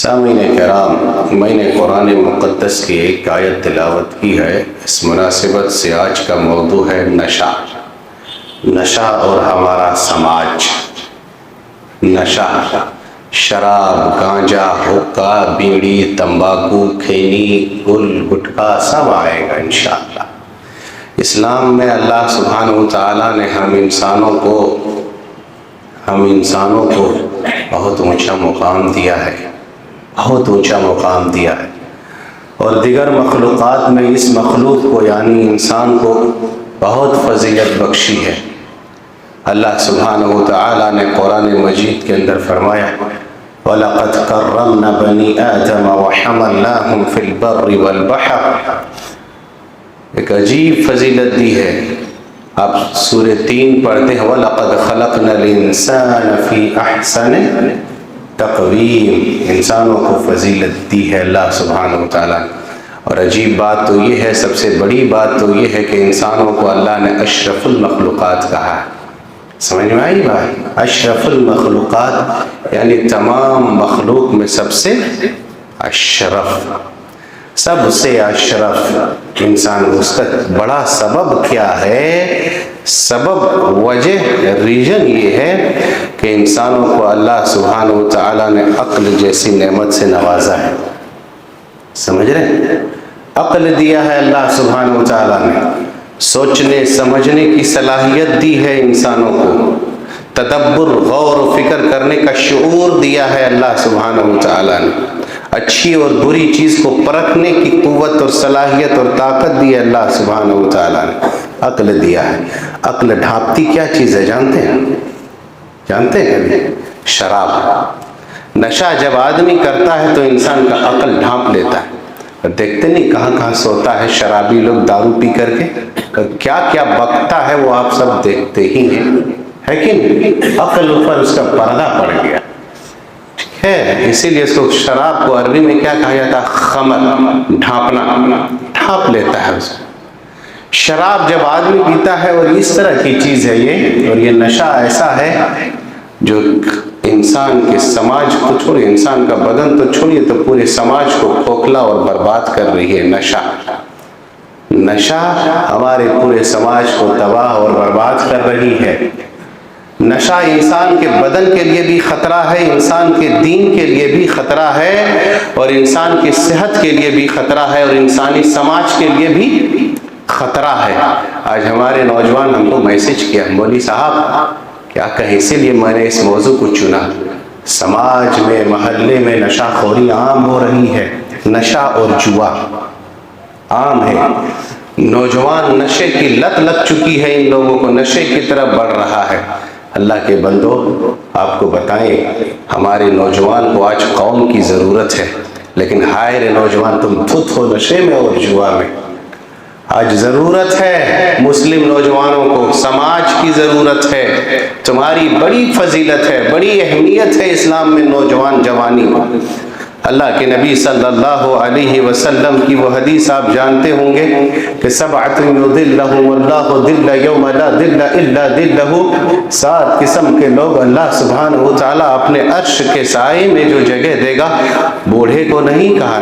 سامعین کرام، میں نے قرآن مقدس کی ایک آیت تلاوت کی ہے۔ اس مناسبت سے آج کا موضوع ہے نشہ۔ نشہ اور ہمارا سماج۔ نشہ، شراب، گانجا، حقہ، بیڑی، تمباکو، کھینی، گل، گٹکا سب آئے گا انشاءاللہ۔ اسلام میں اللہ سبحانہ وتعالیٰ نے ہم انسانوں کو بہت اونچا مقام دیا ہے، بہت اونچا مقام دیا ہے، اور دیگر مخلوقات میں اس مخلوق کو یعنی انسان کو بہت فضیلت بخشی ہے۔ اللہ سبحانہ وتعالیٰ نے قرآن مجید کے اندر فرمایا وَلَقَدْ كَرَّمْنَا بَنِي آدَمَ وَحَمَلْنَاهُمْ فِي الْبَرِّ وَالْبَحْرِ۔ ایک عجیب فضیلت دی ہے۔ آپ سورہ 3 پڑھتے ہیں وَلَقَدْ خَلَقْنَا الْإِنسَانَ فِي أَحْسَنِ تقویم۔ انسانوں کو فضیلت دی ہے اللہ سبحانہ وتعالیٰ نے، اور عجیب بات تو یہ ہے، سب سے بڑی بات تو یہ ہے کہ انسانوں کو اللہ نے اشرف المخلوقات کہا ہے۔ سمجھ میں آئی بات؟ اشرف المخلوقات یعنی تمام مخلوق میں سب سے اشرف، سب سے اشرف انسان۔ اس کا بڑا سبب کیا ہے؟ سبب، وجہ، ریجن یہ ہے کہ انسانوں کو اللہ سبحانہ وتعالیٰ نے عقل جیسی نعمت سے نوازا ہے۔ سمجھ رہے ہیں؟ عقل دیا ہے اللہ سبحانہ وتعالیٰ نے، سوچنے سمجھنے کی صلاحیت دی ہے انسانوں کو، تدبر، غور و فکر کرنے کا شعور دیا ہے اللہ سبحانہ وتعالیٰ نے، اچھی اور بری چیز کو پرکھنے کی قوت اور صلاحیت اور طاقت دی ہے اللہ سبحانہ وتعالیٰ نے، عقل دیا ہے۔ عقل ڈھانپتی کیا چیز ہے جانتے ہیں؟ جانتے ہیں کبھی؟ شراب۔ نشہ جب آدمی کرتا ہے تو انسان کا عقل ڈھانپ لیتا ہے، اور دیکھتے نہیں کہاں کہاں سوتا ہے شرابی لوگ دارو پی کر کے، کیا کیا بکتا ہے وہ آپ سب دیکھتے ہی ہیں، ہے کہ نہیں؟ عقل اوپر اس کا پردہ پڑ گیا ہے، اسی لیے اس کو شراب کو عربی میں کیا کہا جاتا ہے؟ خمر، ڈھانپنا، ڈھانپ لیتا ہے اس کو۔ شراب جب آدمی پیتا ہے، اور اس طرح کی چیز ہے یہ، اور یہ نشہ ایسا ہے جو انسان کے سماج کو چھوڑے، انسان کا بدن تو چھوڑیے تو پورے سماج کو کھوکھلا اور برباد کر رہی ہے۔ نشہ ہمارے پورے سماج کو تباہ اور برباد کر رہی ہے۔ نشہ انسان کے بدن کے لیے بھی خطرہ ہے، انسان کے دین کے لیے بھی خطرہ ہے، اور انسان کی صحت کے لیے بھی خطرہ ہے، اور انسانی سماج کے لیے بھی خطرہ ہے۔ آج ہمارے نوجوان ہم کو میسج کیا، مولوی صاحب کیا کہیں، اسی لیے میں نے اس موضوع کو چنا۔ سماج میں، محلے میں نشہ خوری عام ہو رہی ہے، نشہ اور جوا عام ہے۔ نوجوان نشے کی لت لگ چکی ہے، ان لوگوں کو نشے کی طرف بڑھ رہا ہے۔ اللہ کے بندو، آپ کو بتائیں، ہمارے نوجوان کو آج قوم کی ضرورت ہے، لیکن ہائے رے نوجوان، تم دھت ہو نشے میں اور جوا میں۔ آج ضرورت ہے مسلم نوجوانوں کو، سماج کی ضرورت ہے، تمہاری بڑی فضیلت ہے، بڑی اہمیت ہے اسلام میں نوجوان جوانی کو۔ اللہ کے نبی صلی اللہ علیہ وسلم کی وہ حدیث آپ جانتے ہوں گے کہ سبعۃ یظلھم اللہ ظل یوم لا ظل الا ظلہ، 7 قسم کے لوگ اللہ سبحانہ وتعالیٰ اپنے عرش کے سائے میں جو جگہ دے گا، بوڑھے کو نہیں کہا،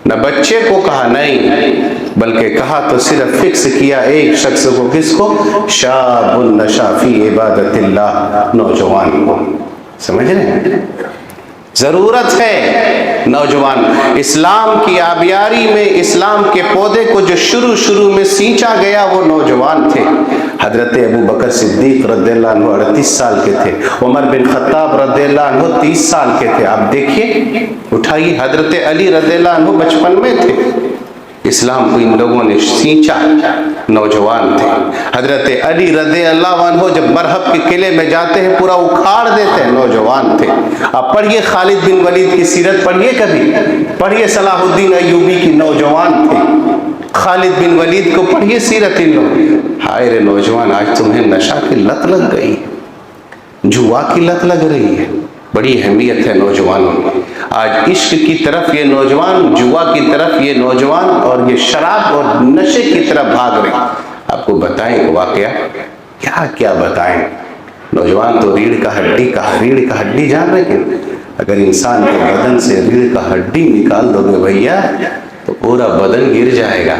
نہ بچے کو کہا، نہیں، بلکہ کہا تو صرف فکس کیا ایک شخص کو، کس کو؟ شاب نشا فی عبادت اللہ، نوجوان کو۔ سمجھ رہے ہیں؟ ضرورت ہے نوجوان۔ اسلام کی آبیاری میں اسلام کے پودے کو جو شروع میں سینچا گیا وہ نوجوان تھے۔ حضرت ابو بکر صدیق رضی اللہ عنہ 38 سال کے تھے، عمر بن خطاب رضی اللہ عنہ 30 سال کے تھے۔ آپ دیکھیے، اٹھائیے، حضرت علی رضی اللہ عنہ 55 میں تھے۔ اسلام کو ان لوگوں نے سینچا، نوجوان تھے۔ حضرت علی رضی اللہ عنہ جب برہب کے قلعے میں جاتے ہیں پورا اکھاڑ دیتے ہیں، نوجوان تھے۔ آپ پڑھیے خالد بن ولید کی سیرت، پڑھیے کبھی، پڑھیے صلاح الدین ایوبی کی، نوجوان تھے۔ خالد بن ولید کو پڑھیے سیرت ان لوگ۔ ہائے رے نوجوان، آج تمہیں نشہ کی لت لگ گئی، جوا کی لت لگ رہی ہے۔ بڑی اہمیت ہے نوجوانوں کی۔ آج عشق کی طرف یہ نوجوان، جوا کی طرف یہ نوجوان، اور یہ شراب اور نشے کی طرف بھاگ رہے ہیں۔ آپ کو بتائیں واقعہ، کیا کیا بتائیں۔ نوجوان تو ریڑھ کا ہڈی جان رہے ہیں، اگر انسان کے بدن سے ریڑھ کا ہڈی نکال دو گے بھیا تو پورا بدن گر جائے گا،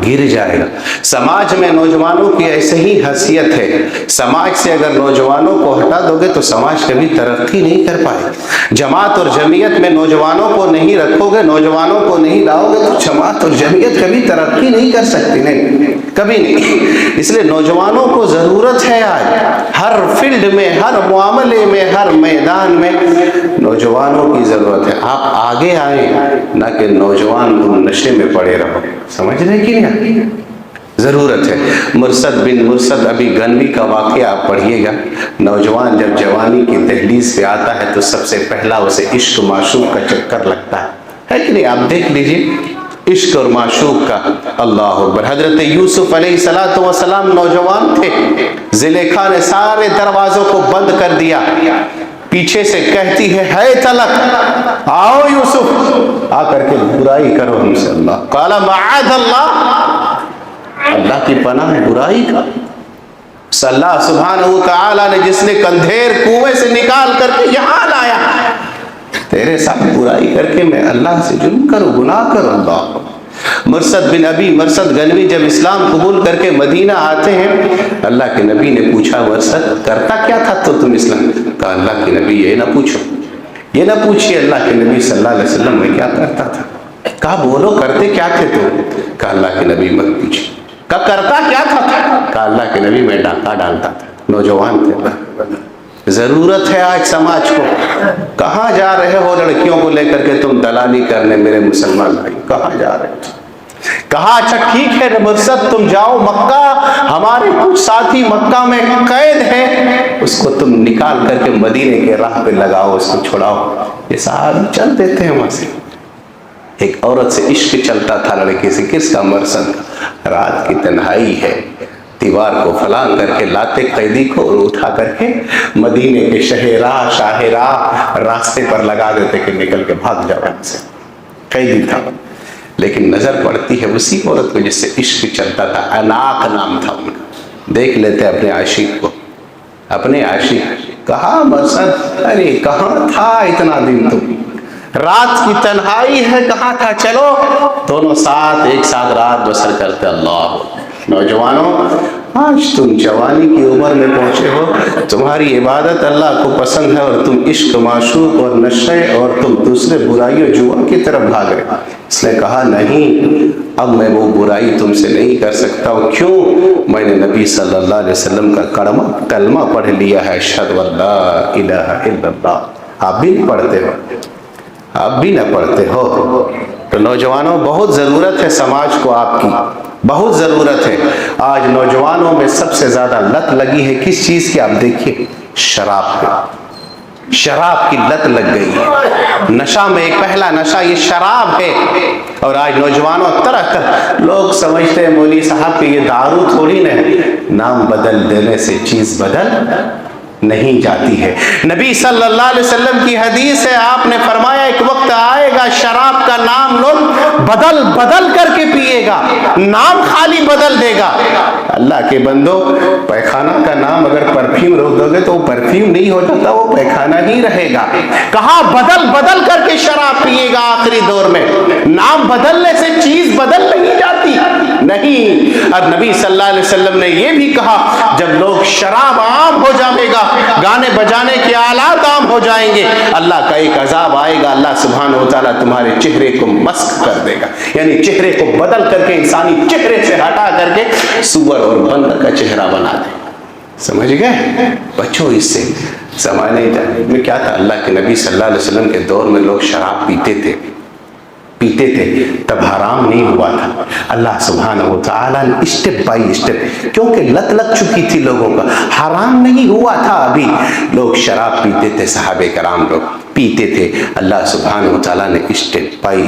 گر جائے گا۔ سماج میں نوجوانوں کی ایسے ہی حیثیت ہے، سماج سے اگر نوجوانوں کو ہٹا دو گے تو سماج کبھی ترقی نہیں کر پائے۔ جماعت اور جمعیت میں نوجوانوں کو نہیں رکھو گے، نوجوانوں کو نہیں لاؤ گے تو جماعت اور جمعیت کبھی ترقی نہیں کر سکتی، نہیں کبھی نہیں۔ اس لیے نوجوانوں کو ضرورت ہے آج ہر فیلڈ میں، ہر معاملے میں، ہر میدان میں نوجوانوں کی ضرورت ہے۔ آپ آگے آئیں نہ کہ نوجوان تم نشے میں پڑے رہو، سمجھ رہے کہ نہیں؟ ضرورت ہے۔ مرثد بن مرثد ابی گنوی کا واقعہ آپ پڑھیے گا۔ نوجوان جب جوانی کی دہلیز پہ آتا ہے تو سب سے پہلا اسے عشق معشوق کا چکر لگتا ہے کہ نہیں؟ آپ دیکھ لیجئے عشق اور معشوق کا۔ اللہ اکبر۔ حضرت یوسف علیہ السلام نوجوان تھے، زلیخا نے سارے دروازوں کو بند کر دیا، پیچھے سے کہتی ہے طلق، آؤ یوسف آ کر کے برائی کرو ہم سے۔ اللہ قال معاذ اللہ، اللہ کی پناہ برائی کا۔ اللہ سبحانہ وتعالی نے جس نے کندھیر کنویں سے نکال کر کے یہاں لایا، تیرے ساتھ برائی کر کے میں اللہ سے جرم کروں، گناہ کروں؟ اللہ۔ مرثد بن ابی مرثد گنوی جب اسلام قبول کر کے مدینہ آتے ہیں، اللہ کے نبی نے پوچھا مرثد کرتا کیا تھا تو تم اسلام؟ کہا اللہ کے نبی یہ نہ پوچھو، یہ نہ پوچھیے اللہ کے نبی صلی اللہ علیہ وسلم میں کیا کرتا تھا۔ کہا بولو کرتے کیا تھے تو؟ کہا اللہ کے نبی مت پوچھیے۔ کہا کرتا کیا تھا؟ کہا اللہ کے نبی میں ڈاکہ ڈالتا تھا، نوجوان تھے۔ ضرورت ہے آج سماج کو۔ کہاں جا رہے ہو لڑکیوں کو لے کر کے تم دلالی کرنے میرے مسلمان بھائی؟ کہاں جا رہے ہو؟ کہا اچھا ٹھیک ہے مرثد تم جاؤ مکہ، ہمارے کچھ ساتھی مکہ میں قید ہیں، اس کو تم نکال کر کے مدینے کے راہ پہ لگاؤ، اس کو چھڑاؤ۔ یہ صحابی چل دیتے ہیں وہاں سے۔ ایک عورت سے عشق چلتا تھا لڑکے سے، کس کا؟ مرثد کا۔ رات کی تنہائی ہے، دیوار کو پھلانگ کر کے لاتے قیدی کو اور اٹھا کر کے مدینے کے شہراہ شاہراہ راستے پر لگا دیتے کہ نکل کے بھاگ جاؤ وہاں سے۔ قیدی تھا، لیکن نظر پڑتی ہے اسی عورت کو جس سے عشق چلتا تھا، اناق نام تھا ان کا۔ دیکھ لیتے اپنے عاشق کو، اپنے عاشق۔ کہا مرثد ارے کہاں تھا اتنا دن تم؟ رات کی تنہائی ہے، کہاں تھا؟ چلو دونوں ساتھ ایک ساتھ رات بسر کرتے۔ اللہ نوجوانوں، آج تم جوانی کی عمر میں پہنچے ہو، تمہاری عبادت اللہ کو پسند ہے اور تم عشق معشوق اور نشے اور تم دوسرے برائیوں جوا کی طرف بھاگ رہے۔ اس نے کہا نہیں، اب میں وہ برائی تم سے نہیں کر سکتا ہوں۔ کیوں؟ میں نے نبی صلی اللہ علیہ وسلم کا کلمہ پڑھ لیا ہے، اشہد ان لا الہ الا اللہ۔ آپ بھی نہیں پڑھتے ہو، آپ بھی نہ پڑھتے ہو۔ تو نوجوانوں بہت ضرورت ہے سماج کو آپ کی، بہت ضرورت ہے۔ آج نوجوانوں میں سب سے زیادہ لت لگی ہے کس چیز کی؟ آپ دیکھیے شراب پہ، شراب کی لت لگ گئی ہے۔ نشہ میں ایک پہلا نشہ یہ شراب ہے، اور آج نوجوانوں طرح طرح لوگ سمجھتے ہیں مولوی صاحب کہ یہ دارو تھوڑی نہ ہے، نام بدل دینے سے چیز بدل نہیں جاتی ہے۔ نبی صلی اللہ علیہ وسلم کی حدیث ہے، آپ نے فرمایا ایک وقت آئے گا شراب کا نام لوگ بدل بدل کر کے پیے گا، نام خالی بدل دے گا۔ اللہ کے بندو، پیخانہ کا نام اگر پرفیوم رکھ دو گے تو وہ پرفیوم نہیں ہو جاتا، وہ پیخانہ ہی رہے گا۔ کہاں بدل بدل کر کے شراب پیے گا آخری دور میں، نام بدلنے سے چیز بدل نہیں جاتی، نہیں۔ اور نبی صلی اللہ علیہ وسلم نے یہ بھی کہا جب لوگ شراب عام ہو جائے گا، گانے بجانے کے آلات عام ہو جائیں گے، اللہ کا ایک عذاب آئے گا، اللہ سبحانہ وتعالیٰ تمہارے چہرے کو مسخ کر دے گا، یعنی چہرے کو بدل کر کے انسانی چہرے سے ہٹا کر کے سور اور بندر کا چہرہ بنا دے۔ سمجھ گئے؟ بچو اس سے زمانے میں کیا تھا، اللہ کے نبی صلی اللہ علیہ وسلم کے دور میں لوگ شراب پیتے تھے تب حرام نہیں ہوا تھا۔ اللہ سبحانہ وتعالیٰ نے اسٹیپ بائی اسٹیپ، کیونکہ لت لگ چکی تھی لوگوں کا، حرام نہیں ہوا تھا ابھی، لوگ شراب پیتے تھے، صحابہ کرام لوگ پیتے تھے۔ اللہ سبحانہ وتعالیٰ نے اسٹیپ بائی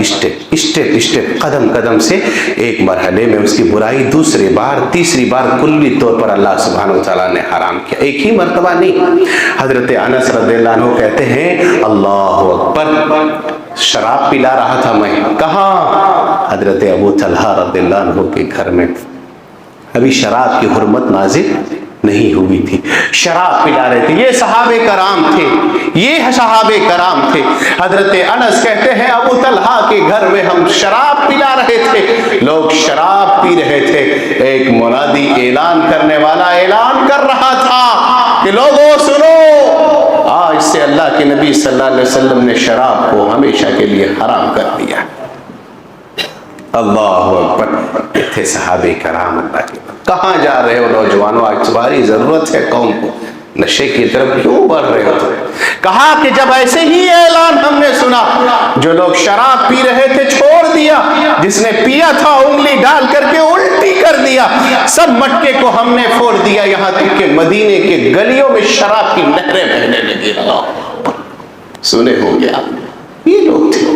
اسٹیپ قدم قدم سے ایک مرحلے میں اس کی برائی، دوسری بار تیسری بار کلی طور پر اللہ سبحانہ وتعالیٰ نے حرام کیا، ایک ہی مرتبہ نہیں۔ حضرت انس رضی اللہ عنہ کہتے ہیں اللہ اکبر، شراب پلا رہا تھا میں، کہاں؟ حضرت ابو طلحہ رضی اللہ عنہ کے گھر میں۔ ابھی شراب کی حرمت نازل نہیں ہوئی تھی، شراب پلا رہے تھے۔ یہ صحابہ کرام تھے، یہ صحابہ کرام تھے۔ حضرت انس کہتے ہیں ابو طلحہ کے گھر میں ہم شراب پلا رہے تھے، لوگ شراب پی رہے تھے، ایک منادی اعلان کرنے والا اعلان کر رہا تھا کہ لوگوں سنو، آج سے اللہ کے نبی صلی اللہ علیہ وسلم نے شراب کو ہمیشہ کے لیے حرام کر دیا۔ اللہ اکبر، یہ تھے صحابہ کرام اللہ کے۔ کہاں جا رہے ہو نوجوانوں؟ آج تمہاری ضرورت ہے قوم کو، نشے کی طرف کیوں بڑھ رہے ہو؟ کہا کہ جب ایسے ہی اعلان ہم نے سنا، جو لوگ شراب پی رہے تھے چھوڑ دیا، جس نے پیا تھا انگلی ڈال کر کے الٹی کر دیا، سب مٹکے کو ہم نے پھوڑ دیا، یہاں تک کہ مدینے کے گلیوں میں شراب کی نہریں بہنے لگی۔ سنے ہو گیا، یہ لوگ تھے۔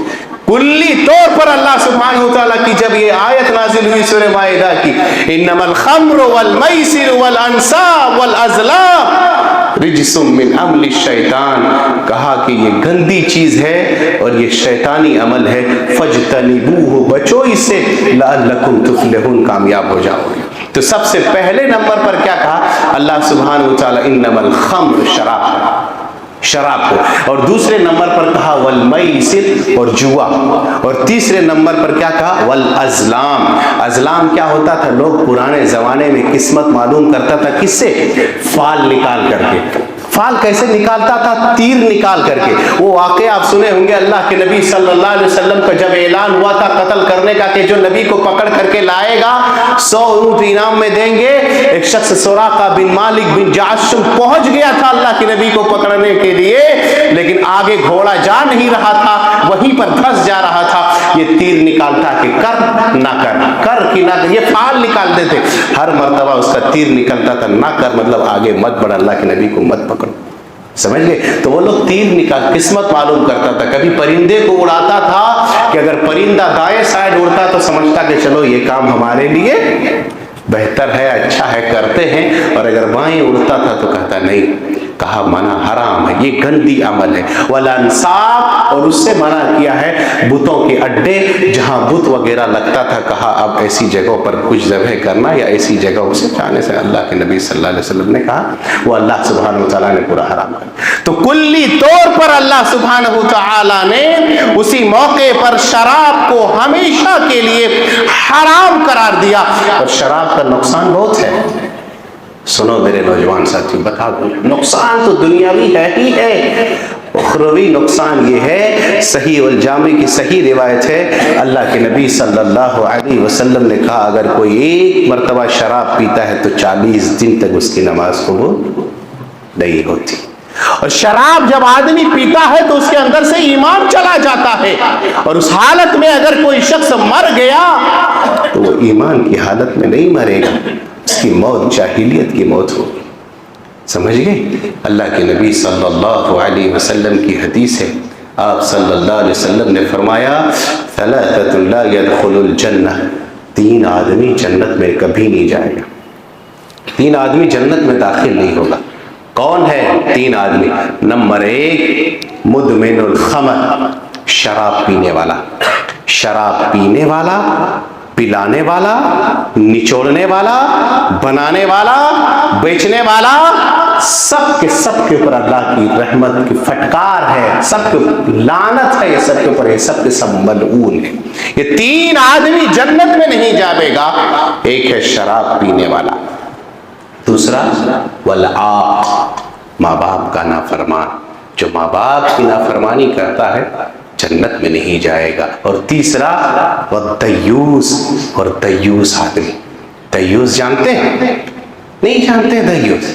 کلی طور پر اللہ سبحانہ وتعالیٰ کی جب یہ آیت نازل ہوئی سورہ مائدہ کی، انما الخمر والمیسر والانصاب والازلام رجس من عمل الشیطان، کہا کہ یہ گندی چیز ہے اور یہ شیطانی عمل ہے، فاجتنبوہ، بچو اس سے، لعلکم تفلحون، کامیاب ہو جاؤ گے۔ تو سب سے پہلے نمبر پر کیا کہا اللہ سبحانہ وتعالیٰ؟ انما الخمر، شراب کو، اور دوسرے نمبر پر کہا والمیسر، اور جوا، اور تیسرے نمبر پر کیا کہا؟ والازلام۔ ازلام کیا ہوتا تھا؟ لوگ پرانے زمانے میں قسمت معلوم کرتا تھا کس سے؟ فال نکال کر کے۔ فال کیسے نکالتا تھا؟ تیر نکال کر کے۔ وہ واقعہ آپ سنے ہوں گے، اللہ کے نبی صلی اللہ علیہ وسلم کا جب اعلان ہوا تھا قتل کرنے کا کہ جو نبی کو پکڑ کر کے لائے گا 100 اونٹ انعام میں دیں گے، ایک شخص سراقہ بن مالک بن جعشم پہنچ گیا تھا اللہ کے نبی کو پکڑنے کے لیے، لیکن آگے گھوڑا جا نہیں رہا تھا، وہیں پر دھس جا رہا تھا۔ یہ تیر نکالتا کہ کر نہ کر، کر کی نہ کر، یہ فال نکالتے تھے، ہر مرتبہ اس کا تیر نکلتا تھا، نہ کر مطلب آگے مت بڑھ، اللہ کے نبی کو مت پکڑ، سمجھ گئے؟ تو وہ لوگ تیر نکال قسمت معلوم کرتا تھا۔ کبھی پرندے کو اڑاتا تھا کہ اگر پرندہ دائیں سائڈ اڑتا تو سمجھتا کہ چلو یہ کام ہمارے لیے بہتر ہے، اچھا ہے، کرتے ہیں، اور اگر بائیں اڑتا تھا تو کہتا نہیں، کہا منع، حرام ہے، یہ گندی عمل ہے۔ والانصاب، اور اس سے منع کیا ہے بتوں کے اڈے جہاں بت وغیرہ لگتا تھا، کہا اب ایسی جگہوں پر کچھ ذبح کرنا یا ایسی جگہوں سے جانے سے اللہ کے نبی صلی اللہ علیہ وسلم نے کہا، وہ اللہ سبحانہ وتعالیٰ نے پورا حرام کر۔ تو کلی طور پر اللہ سبحانہ وتعالیٰ نے اسی موقع پر شراب کو ہمیشہ کے لیے حرام قرار دیا، اور شراب کا نقصان بہت ہے۔ سنو میرے نوجوان ساتھیوں، بتا دوں، نقصان تو دنیاوی ہے ہی ہے، اخروی نقصان یہ ہے۔ صحیح الجامع کی صحیح روایت ہے، اللہ کے نبی صلی اللہ علیہ وسلم نے کہا اگر کوئی ایک مرتبہ شراب پیتا ہے تو 40 دن تک اس کی نماز قبول نہیں ہوتی۔ اور شراب جب آدمی پیتا ہے تو اس کے اندر سے ایمان چلا جاتا ہے، اور اس حالت میں اگر کوئی شخص مر گیا تو وہ ایمان کی حالت میں نہیں مرے گا، اس کی موت جاہلیت کی موت ہوگی، سمجھ گئے؟ اللہ کے نبی صلی اللہ علیہ وسلم کی حدیث ہے، آپ صلی اللہ علیہ وسلم نے فرمایا ثلاثۃ لا يدخل الجنہ، 3 آدمی جنت میں کبھی نہیں جائے گا، 3 آدمی جنت میں داخل نہیں ہوگا۔ کون ہے 3 آدمی؟ نمبر 1 مدمن الخمر، شراب پینے والا، شراب پینے والا، پلانے والا، نچوڑنے والا، بنانے والا، بیچنے والا، سب کے اوپر اللہ کی رحمت کی پھٹکار ہے، سب کے لعنت ہے، یہ سب کے اوپر ہے، سب کے سب ملعون ہے۔ یہ 3 آدمی جنت میں نہیں جاوے گا۔ ایک ہے شراب پینے والا، دوسرا والعاق، ماں باپ کا نافرمان، جو ماں باپ کی نافرمانی کرتا ہے جنت میں نہیں جائے گا، اور تیسرا والدیوس، اور دیوس آدمی۔ دیوس جانتے ہیں؟ نہیں جانتے دیوس؟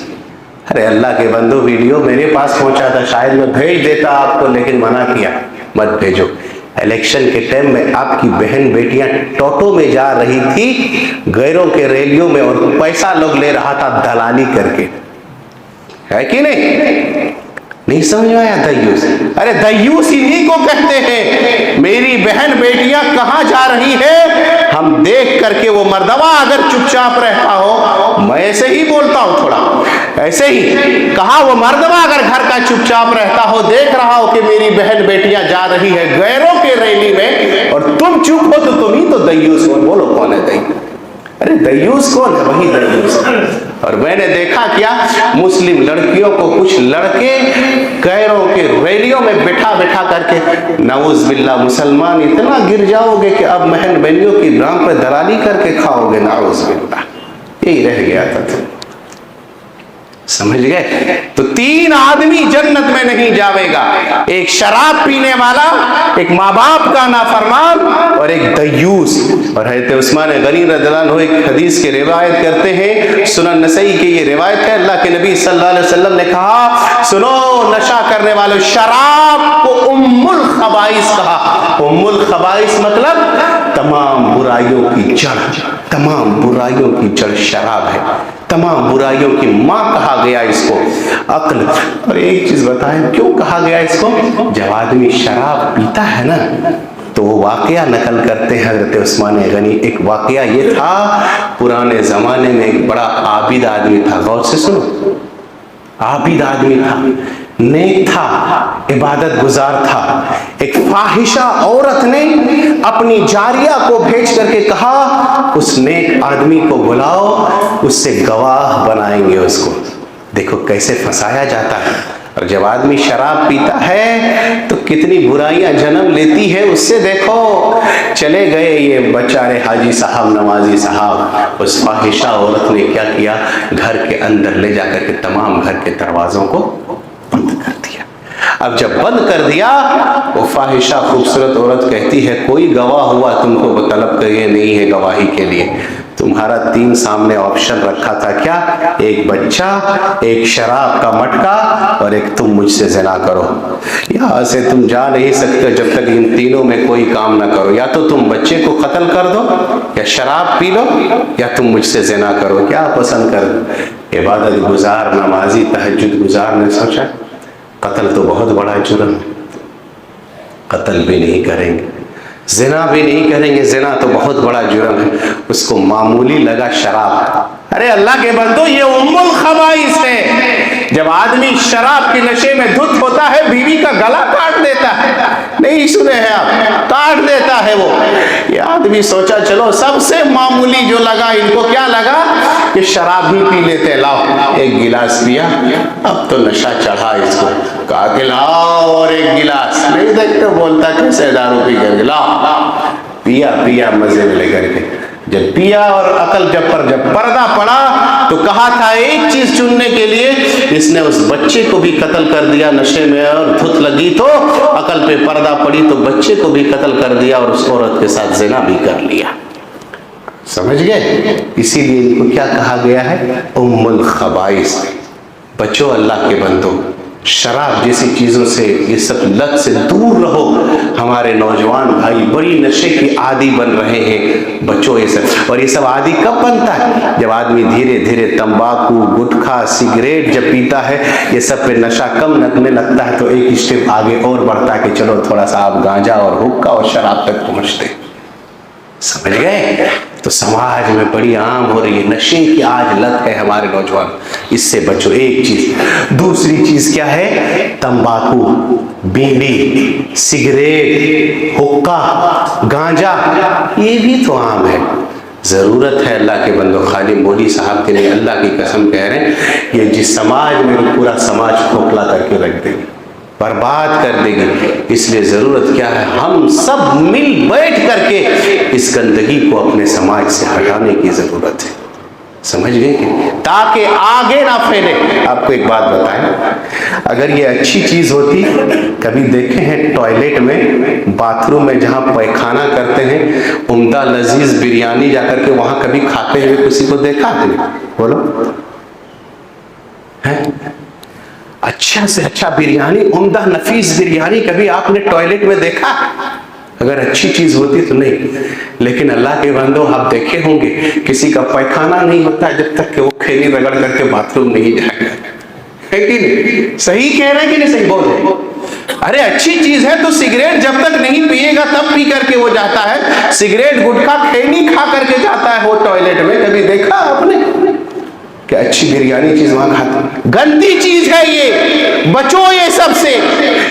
ارے اللہ کے بندو، ویڈیو میرے پاس پہنچا تھا، شاید میں بھیج دیتا آپ کو، لیکن منع کیا مت بھیجو۔ الیکشن کے ٹائم میں آپ کی بہن بیٹیاں ٹوٹو میں جا رہی تھی غیروں کے ریلیوں میں، اور پیسہ لوگ لے رہا تھا دلالی کر کے، ہے کہ نہیں سمجھ میں آیا؟ دیوس، ارے دیوس انہی کو کہتے ہیں۔ میری بہن بیٹیاں کہاں جا رہی ہے ہم دیکھ کر کے، وہ مردہ اگر چپ چاپ رہتا ہو، میں ایسے ہی بولتا ہوں تھوڑا ایسے ہی، کہا وہ مردہ اگر گھر کا چپ چاپ رہتا ہو، دیکھ رہا ہو کہ میری بہن بیٹیاں جا رہی ہے غیروں کے ریلی میں، اور تم چپ ہو تو تم ہی تو دیوس ہو۔ بولو کون ہے دیوس؟ ارے دیوس کون ہے؟ وہی دیوس۔ اور میں نے دیکھا کیا مسلم لڑکیوں کو کچھ لڑکے کیروں کے ریلیوں میں بٹھا بٹھا کر کے، نعوذ باللہ مسلمان اتنا گر جاؤ گے کہ اب بہن بہنیوں کی نام پہ دلالی کر کے کھاؤ گے، نعوذ باللہ. یہی رہ گیا تھا. سمجھ گئے؟ تو 3 آدمی جنت میں نہیں جاوے گا، ایک شراب پینے والا، ایک ماں باپ کا نافرمان، اور ایک دیوس. اور حضرت عثمان غنی رضی اللہ عنہ ایک حدیث کی روایت کرتے ہیں، سنن نسائی کی یہ روایت ہے، اللہ کے نبی صلی اللہ علیہ وسلم نے کہا سنو نشہ کرنے والوں، شراب کو ام الخبائث کہا. ام الخبائث مطلب تمام برائیوں کی جڑ، تمام برائیوں کی جڑ شراب ہے، تمام برائیوں کی ماں کہا گیا اس کو. عقل. اور ایک چیز بتائیں کیوں کہا گیا اس کو؟ جب آدمی شراب پیتا ہے نا تو وہ واقعہ نقل کرتے ہیں حضرت عثمان غنی. ایک واقعہ یہ تھا، پرانے زمانے میں ایک بڑا عابد آدمی تھا. غور سے سنو، عابد آدمی تھا، نیک تھا، عبادت گزار تھا. ایک فاحشہ عورت نے اپنی جاریہ کو بھیج کر کے کہا اس نیک آدمی کو بلاؤ، اس سے گواہ بنائیں گے اس کو. دیکھو کیسے پھنسایا جاتا ہے. اور جب آدمی شراب پیتا ہے تو کتنی برائیاں جنم لیتی ہے اس سے. دیکھو چلے گئے یہ بیچارے حاجی صاحب، نمازی صاحب، اس فاحشہ عورت نے کیا کیا، گھر کے اندر لے جا کر کے تمام گھر کے دروازوں کو بند کر دیا. اب جب بند کر دیا، وہ فاحشہ خوبصورت عورت کہتی ہے کوئی گواہ ہوا تم کو طلب کریے؟ نہیں ہے گواہی کے لیے. تمہارا 3 سامنے آپشن رکھا تھا، کیا؟ ایک بچہ، ایک شراب کا مٹکا، اور ایک تم مجھ سے زنا کرو. یہاں سے تم جا نہیں سکتے جب تک ان تینوں میں کوئی کام نہ کرو. یا تو تم بچے کو قتل کر دو، یا شراب پی لو، یا تم مجھ سے زنا کرو. کیا پسند کر؟ عبادت گزار، نمازی، تہجد گزار نے سوچا قتل تو بہت بڑا جرم ہے، قتل بھی نہیں کریں گے، زنا بھی نہیں کریں گے، زنا تو بہت بڑا جرم ہے. اس کو معمولی لگا شراب. ارے اللہ کے بندو، یہ ام الخبائث ہے. جب آدمی شراب کے نشے میں دھت ہوتا ہے بیوی کا گلا کاٹ دیتا ہے. نہیں سنے ہیں آپ؟ کاٹ دیتا ہے وہ. یہ آدمی سوچا چلو سب سے معمولی جو لگا ان کو، کیا لگا کہ شراب ہی پی لیتے، لاؤ. ایک گلاس پیا، اب تو نشہ چڑھا اس کو. کہا کہ لاؤ اور ایک گلاس. نہیں دیکھتے بولتا کیسے دارو پی کر کے لاؤ. پیا پیا مزے میں لے کر کے. جب پیا اور عقل جب پردہ پڑا تو کہا تھا ایک چیز چننے کے لیے، اس نے اس بچے کو بھی قتل کر دیا نشے میں، اور دھت لگی تو عقل پہ پردہ پڑی تو بچے کو بھی قتل کر دیا اور اس عورت کے ساتھ زنا بھی کر لیا. سمجھ گئے؟ اسی لیے ان کو کیا کہا گیا ہے؟ ام الخبائث. بچو اللہ کے بندو، شراب جیسی چیزوں سے، یہ سب لت سے دور رہو. ہمارے نوجوان بھائی بڑی نشے کی عادی بن رہے ہیں. بچو یہ سب. اور یہ سب عادی کب بنتا ہے؟ جب آدمی دھیرے دھیرے تمباکو، گٹکھا، سگریٹ جب پیتا ہے، یہ سب پہ نشہ کم لگنے لگتا ہے تو ایک اسٹیپ آگے اور بڑھتا ہے کہ چلو تھوڑا سا آپ گانجا اور حقہ اور شراب تک پہنچتے. سمجھ گئے؟ تو سماج میں بڑی عام ہو رہی ہے، نشے کی آج لت ہے ہمارے نوجوان. اس سے بچو. ایک چیز. دوسری چیز کیا ہے؟ تمباکو، بیڑی، سگریٹ، حقہ، گانجا، یہ بھی تو عام ہے. ضرورت ہے اللہ کے بندو، خالی مودی صاحب کے لیے اللہ کی قسم کہہ رہے ہیں، یہ جس سماج میں پورا سماج کھوکھلا کر کے رکھ دے گی، برباد کر دے گی. اس لیے ضرورت کیا ہے؟ ہم سب مل بیٹھ کر کے اس گندگی کو اپنے سماج سے ہٹانے کی ضرورت ہے. سمجھ گئے کہ تاکہ آگے نہ پھیلے. آپ کو ایک بات بتائیں، اگر یہ اچھی چیز ہوتی، کبھی دیکھے ہیں ٹوائلٹ میں، باتھ روم میں جہاں پیخانہ کرتے ہیں، عمدہ لذیذ بریانی جا کر کے وہاں کبھی کھاتے ہوئے کسی کو دیکھا آپ نے؟ بولو ہے؟ اچھا سے اچھا بریانی، عمدہ نفیس بریانی کبھی آپ نے ٹوائلٹ میں دیکھا؟ اگر اچھی چیز ہوتی تو نہیں. لیکن اللہ کے بندو، آپ دیکھے ہوں گے کسی کا پیخانہ نہیں ہوتا جب تک کہ وہ کھیلی رگڑ کر کے باتھ روم نہیں جائے گا. ہے کہ نہیں؟ صحیح کہہ رہے ہیں کہ نہیں؟ صحیح بول رہے. ارے اچھی چیز ہے تو سگریٹ جب تک نہیں پیے گا تب پی کر کے وہ جاتا ہے. سگریٹ گٹکا کھینی کھا کر کے جاتا ہے وہ ٹوائلٹ میں. کبھی دیکھا آپ نے کہ اچھی بریانی چیز وہاں کھاتا؟ گندی چیز ہے یہ. بچو یہ سب سے.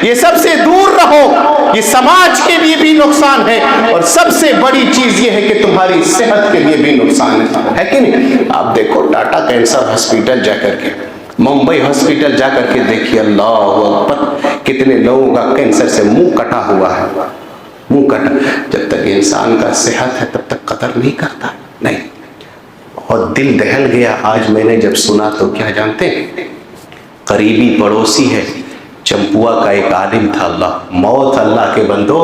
یہ سب سے دور رہو، یہ سماج کے لیے بھی نقصان ہے، اور سب سے بڑی چیز یہ ہے کہ تمہاری صحت کے لیے بھی نقصان ہے کہ نہیں؟ آپ دیکھو ٹاٹا کینسر ہاسپٹل جا کر کے، ممبئی ہاسپٹل جا کر کے دیکھیے، اللہ اکبر، کتنے لوگوں کا کینسر سے منہ کٹا ہوا ہے، منہ کٹا۔ جب تک انسان کا صحت ہے تب تک قدر نہیں کرتا، نہیں۔ اور دل دہل گیا آج میں نے جب سنا تو، کیا جانتے ہیں، قریبی پڑوسی ہے، چمپوا کا ایک عالم تھا، اللہ موت، اللہ کے بندو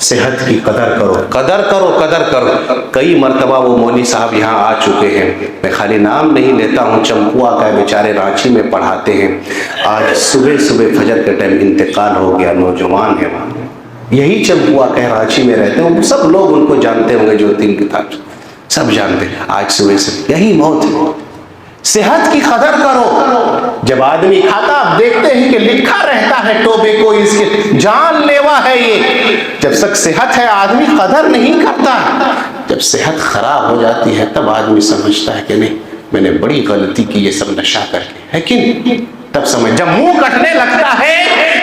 صحت کی قدر کرو، قدر کرو، قدر کرو۔ کئی مرتبہ وہ مولوی صاحب یہاں آ چکے ہیں، میں خالی نام نہیں لیتا ہوں، چمپوا کا بیچارے رانچی میں پڑھاتے ہیں، آج صبح صبح فجر کے ٹائم انتقال ہو گیا، نوجوان ہے وہاں، یہی چمپوا کا رانچی میں رہتے ہیں، سب لوگ ان کو جانتے ہوں گے، جو تین کتاب سب جانتے ہیں، آج صبح سے یہی موت ہے۔ صحت کی قدر کرو۔ جب آدمی کھاتا، آپ دیکھتے ہیں کہ لکھا رہتا ہے ٹوبے کو، اس کے جان لیوا ہے یہ۔ جب تک صحت ہے آدمی قدر نہیں کرتا، جب صحت خراب ہو جاتی ہے تب آدمی سمجھتا ہے کہ نہیں، میں نے بڑی غلطی کی یہ سب نشہ کر کے، ہے کہ نہیں؟ تب سمجھ، جب منہ کٹنے لگتا ہے،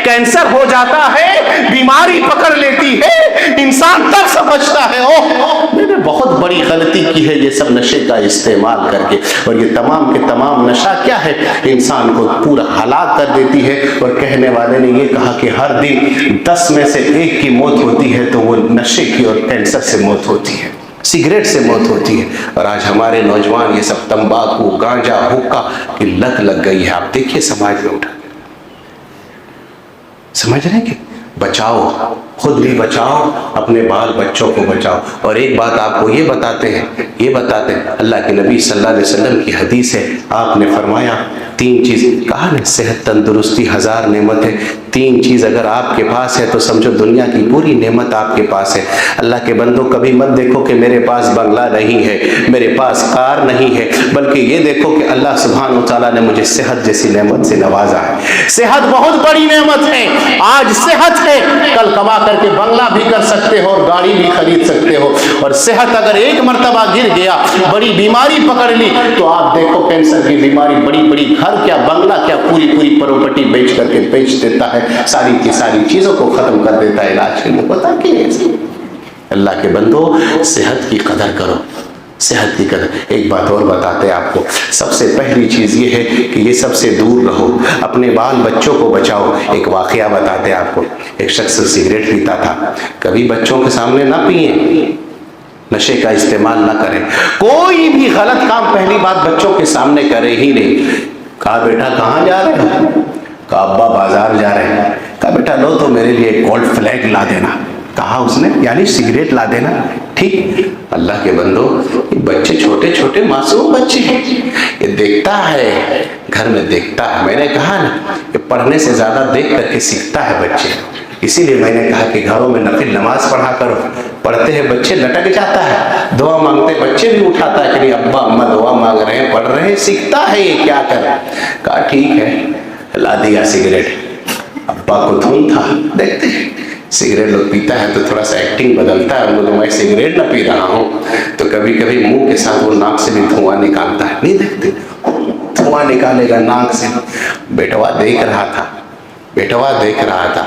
کینسر ہو جاتا ہے، بیماری پکڑ لیتی ہے، انسان تب سمجھتا ہے، اوہ میں نے بہت بڑی غلطی کی ہے یہ سب نشے کا استعمال کر کے۔ اور یہ تمام کے تمام نشہ کیا ہے؟ انسان کو پورا ہلاک کر دیتی ہے۔ اور کہنے والے نے یہ کہا کہ ہر دن 10 میں سے 1 کی موت ہوتی ہے تو وہ نشے کی اور کینسر سے موت ہوتی ہے، سگریٹ سے موت ہوتی ہے۔ اور آج ہمارے نوجوان یہ سب تمباکو، گانجا، حقہ کی لت لگ گئی ہے۔ آپ دیکھیے سماج میں اٹھا، سمجھ رہے ہیں کہ بچاؤ، خود بھی بچاؤ، اپنے بال بچوں کو بچاؤ۔ اور ایک بات آپ کو یہ بتاتے ہیں، اللہ کے نبی صلی اللہ علیہ وسلم کی حدیث ہے، آپ نے فرمایا 3 چیز کہا نا، صحت، تندرستی، 1000 نعمت ہے، 3 چیز اگر آپ کے پاس ہے تو سمجھو دنیا کی پوری نعمت آپ کے پاس ہے۔ اللہ کے بندوں کبھی مت دیکھو کہ میرے پاس بنگلہ نہیں ہے، میرے پاس کار نہیں ہے، بلکہ یہ دیکھو کہ اللہ سبحانہ وتعالیٰ نے مجھے صحت جیسی نعمت سے نوازا ہے۔ صحت بہت بڑی نعمت ہے، آج صحت ہے، کل کما کر کے بنگلہ بھی کر سکتے ہو اور گاڑی بھی خرید سکتے ہو۔ اور صحت اگر ایک مرتبہ گر گیا، بڑی بیماری پکڑ لی، تو آپ دیکھو کینسر کی بیماری، بڑی بڑی گھر کیا، بنگلہ کیا، پوری پوری پراپرٹی بیچ کر کے بیچ دیتا ہے، ساری کی ساری چیزوں کو ختم کر دیتا ہے علاج کے لیے۔ پتا کہ اللہ کے بندو صحت کی قدر کرو، صحت کی قدر۔ ایک بات اور بتاتے آپ کو، سب سے پہلی چیز یہ ہے کہ یہ سب سے دور رہو، اپنے بال بچوں کو بچاؤ۔ ایک واقعہ بتاتے آپ کو، ایک شخص سگریٹ پیتا تھا، کبھی بچوں کے سامنے نہ پئیں، نشے کا استعمال نہ کریں، کوئی بھی غلط کام پہلی بات بچوں کے سامنے کرے ہی نہیں۔ کہا بیٹا کہاں جا رہے ہو؟ کہا ابا بازار جا رہے ہیں۔ کہا بیٹا لو تو میرے لیے گولڈ فلیگ لا دینا۔ کہا اس نے، یعنی سگریٹ لا دینا، ٹھیک۔ اللہ کے بندو، بچے چھوٹے چھوٹے معصوم بچے ہیں، یہ دیکھتا ہے، گھر میں دیکھتا ہے۔ میں نے کہا نا کہ پڑھنے سے زیادہ دیکھ کر کے سیکھتا ہے بچے، اسی لیے میں نے کہا کہ گھروں میں نفل نماز پڑھا کرو۔ پڑھتے ہیں بچے، لٹک جاتا ہے، دعا مانگتے بچے بھی اٹھاتا ہے کہ نہیں ابا اماں دعا مانگ رہے ہیں، پڑھ رہے ہیں، سیکھتا ہے یہ کیا کرے۔ کہا ٹھیک ہے، لا دیا سگریٹ۔ ابا کو دھن تھا، دیکھتے ہیں سگریٹ لوگ پیتا ہے تو تھوڑا سا ایکٹنگ بدلتا ہے، بولے میں سگریٹ نہ پی رہا ہوں، تو کبھی کبھی منہ کے ساتھ وہ ناک سے بھی دھواں نکالتا ہے، نہیں دیکھتے دھواں نکالے گا ناک سے۔ بیٹوا دیکھ رہا تھا، بیٹوا دیکھ رہا تھا۔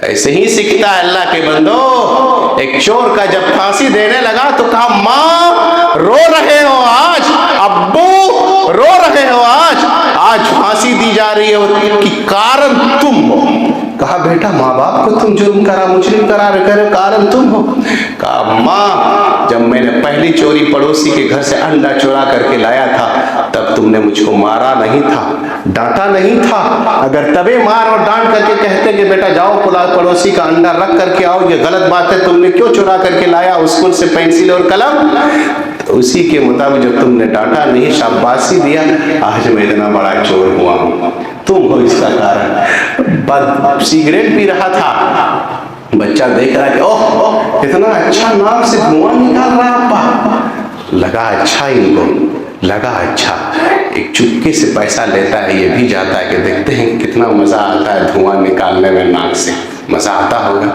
ایسے ہی سیکھتا ہے اللہ کے بندو۔ ایک چور کا جب پھانسی دینے لگا تو کہا ماں رو رہے ہو آج، ابو رو رہے ہو آج، آج پھانسی دی جا رہی ہے کہ کارن تم ہو۔ کہا بیٹا ماں باپ کو تم جرم کرا، مجرم قرار کرے، کارن تم ہو۔ کہا ماں جب میں نے پہلی چوری پڑوسی کے گھر سے انڈا چورا کر کے لایا تھا تب تم نے مجھ کو مارا نہیں تھا، ڈانٹا نہیں تھا۔ اگر تبے مار اور ڈانٹ کر کے کہتے کہ بیٹا جاؤ پڑوسی کا انڈا رکھ کر کے آؤ، یہ غلط بات ہے، تم نے کیوں چورا کر کے لایا، اسکول سے پینسل اور قلم، تو اسی کے مطابق جب تم نے ڈانٹا نہیں، شاباشی دیا، آج میں اتنا بڑا چور ہوا ہوں، تم ہو اس کا کارن۔ سگریٹ پی رہا تھا، بچہ دیکھ رہا کہ اوہ اتنا اچھا ناک سے دھواں نکال رہا ہے ابا، لگا اچھا ان کو، لگا اچھا، ایک چپکے سے پیسہ لیتا ہے، یہ بھی جاتا ہے کہ دیکھتے ہیں کتنا مزہ آتا ہے دھواں نکالنے میں، ناک سے مزہ آتا ہوگا۔